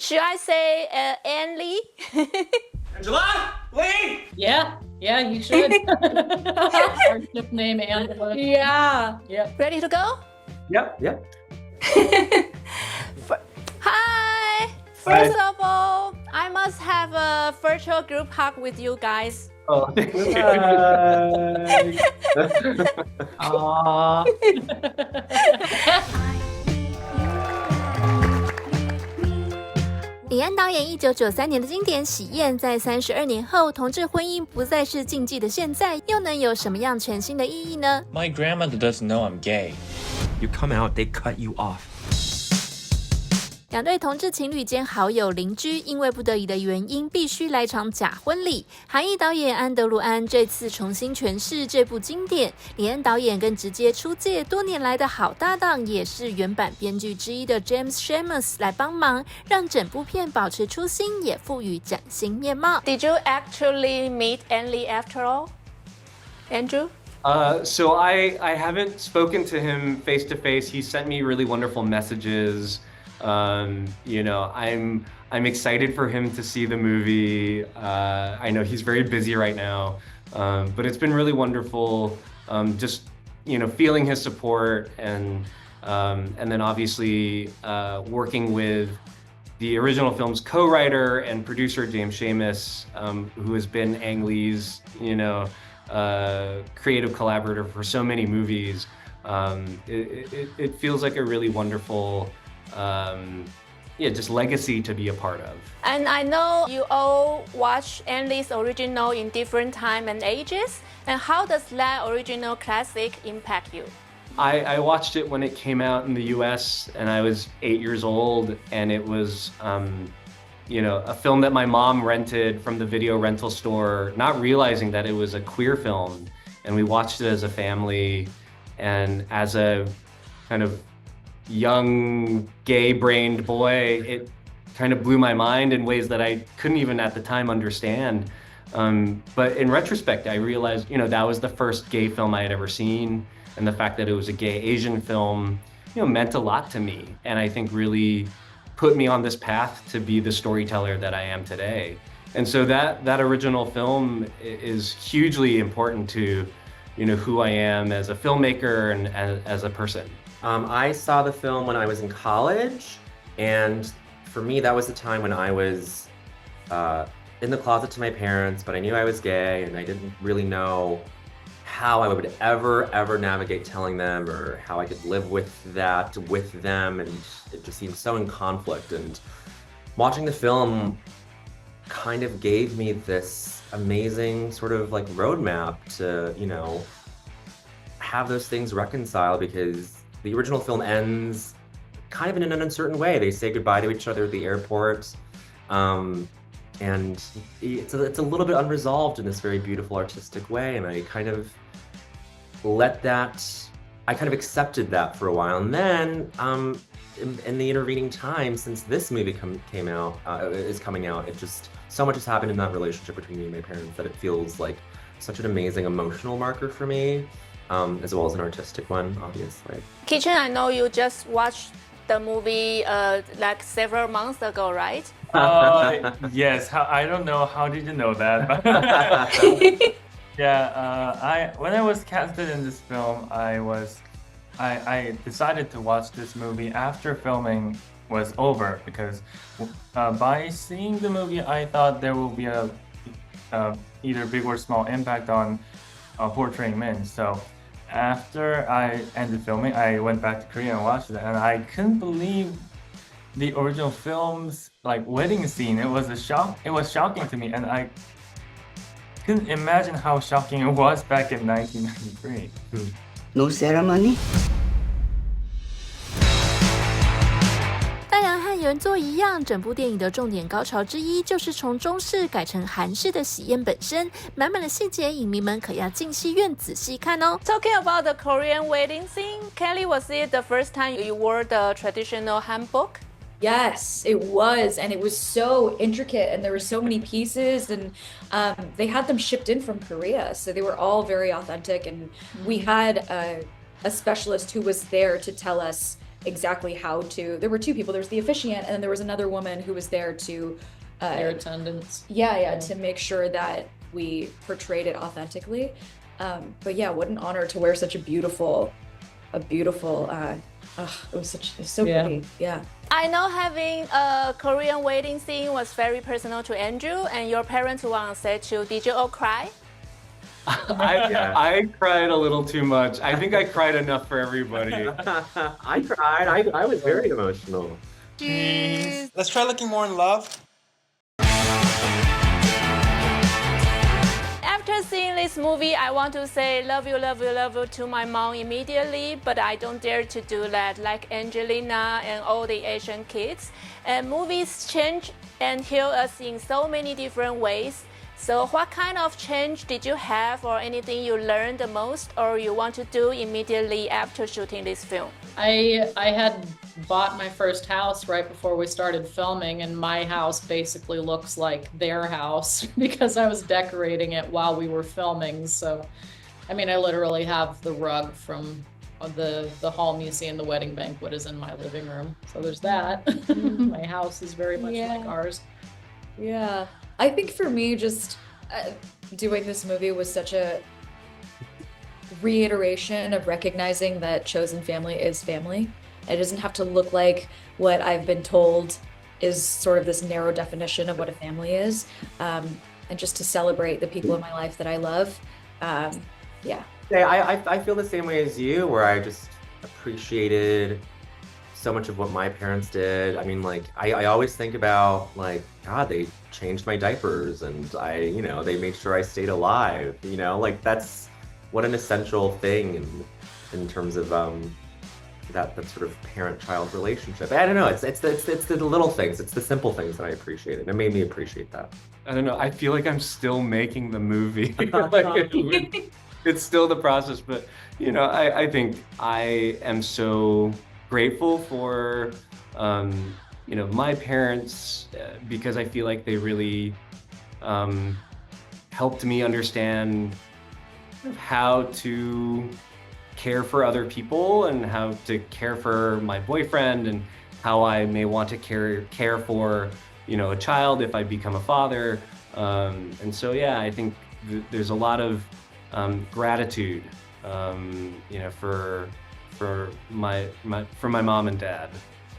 Should I say Anne Lee? Angela? Lee? Yeah, you should. Our ship name, Angela. Yeah. Ready to go? Yep. Hi! First of all, I must have a virtual group hug with you guys. Oh, Aww. 李安导演1993年的经典《喜宴》，在32年后，同志婚姻不再是禁忌的现在，又能有什么样全新的意义呢？ My grandmother doesn't know I'm gay. You come out, they cut you off. 两对同志情侣兼好友邻居，因为不得已的原因，必须来场假婚礼。韩裔导演安德鲁安这次重新诠释这部经典，李安导演跟直接出借多年来的好搭档，也是原版编剧之一的 James Schamus 来帮忙，让整部片保持初心，也赋予崭新面貌。Did you actually meet Anne Lee after all, Andrew? So I haven't spoken to him face to face. He sent me really wonderful messages. I'm excited for him to see the movie. I know he's very busy right now, but it's been really wonderful. Just feeling his support and then obviously working with the original film's co-writer and producer James Schamus, who has been Ang Lee's creative collaborator for so many movies. It feels like a really wonderful just legacy to be a part of. And I know you all watch Anne Lee's original in different time and ages. And how does that original classic impact you? I watched it when it came out in the US and I was 8 years old, and it was a film that my mom rented from the video rental store, not realizing that it was a queer film. And we watched it as a family, and as a kind of young gay-brained boy, it kind of blew my mind in ways that I couldn't even at the time understand. But in retrospect, I realized, that was the first gay film I had ever seen, and the fact that it was a gay Asian film, meant a lot to me, and I think really put me on this path to be the storyteller that I am today. And so that original film is hugely important to, who I am as a filmmaker and as a person. I saw the film when I was in college, and for me, that was the time when I was in the closet to my parents, but I knew I was gay, and I didn't really know how I would ever navigate telling them, or how I could live with that with them, and it just seemed so in conflict. And watching the film kind of gave me this amazing sort of like roadmap to, have those things reconcile, because the original film ends kind of in an uncertain way. They say goodbye to each other at the airport, and it's a little bit unresolved in this very beautiful artistic way, and I kind of accepted that for a while. And then in the intervening time since this movie is coming out, it just, so much has happened in that relationship between me and my parents that it feels like such an amazing emotional marker for me. As well as an artistic one, obviously. Kitchen, I know you just watched the movie like several months ago, right? Yes. I don't know. How did you know that? When I was casted in this film, I decided to watch this movie after filming was over, because by seeing the movie, I thought there will be a either big or small impact on portraying men. So after I ended filming, I went back to Korea and watched it, and I couldn't believe the original film's wedding scene. It was a shock. It was shocking to me, and I couldn't imagine how shocking it was back in 1993. No ceremony? 大洋和原作一样，整部电影的重点高潮之一就是从中式改成韩式的喜宴本身，满满的细节，影迷们可要进戏院仔细看哦。Talking about the Korean wedding scene, Kelly, was it the first time you wore the traditional hanbok? Yes, it was, and it was so intricate, and there were so many pieces, and they had them shipped in from Korea, so they were all very authentic, and we had a specialist who was there to tell us exactly how to. There were two people. There was the officiant, and then there was another woman who was there to Their attendance. yeah, to make sure that we portrayed it authentically. But yeah, what an honor to wear such a beautiful it was so pretty. Yeah. I know having a Korean wedding scene was very personal to Andrew, and your parents were on set too. Did you all cry? I cried a little too much. I think I cried enough for everybody. I cried. I was very emotional. Let's try looking more in love. After seeing this movie, I want to say love you, love you, love you to my mom immediately, but I don't dare to do that like Angelina and all the Asian kids. And movies change and heal us in so many different ways. So what kind of change did you have, or anything you learned the most or you want to do immediately after shooting this film? I had bought my first house right before we started filming, and my house basically looks like their house because I was decorating it while we were filming. So, I mean, I literally have the rug from the hall museum, the wedding banquet is in my living room. So there's that. My house is very much like ours. Yeah. I think for me, just doing this movie was such a reiteration of recognizing that chosen family is family. It doesn't have to look like what I've been told is sort of this narrow definition of what a family is. And just to celebrate the people in my life that I love. Yeah. I feel the same way as you, where I just appreciated so much of what my parents did. I mean, like, I always think about, like, God, they changed my diapers, and they made sure I stayed alive, like, that's what an essential thing in terms of that sort of parent-child relationship. I don't know, it's the little things, it's the simple things that I appreciated. It made me appreciate that. I don't know, I feel like I'm still making the movie. It's still the process, but I think I am so grateful for my parents, because I feel like they really helped me understand how to care for other people and how to care for my boyfriend, and how I may want to care for a child if I become a father. And so yeah, I think there's a lot of gratitude for my mom and dad.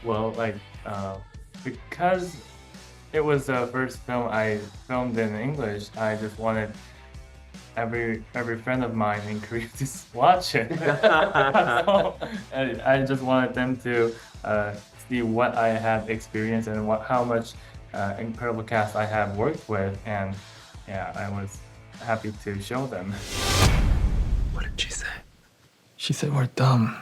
Well, because it was the first film I filmed in English, I just wanted every friend of mine in Korea to watch it. So, I just wanted them to see what I have experienced and how much incredible cast I have worked with, and yeah, I was happy to show them. What did she say? She said we're dumb.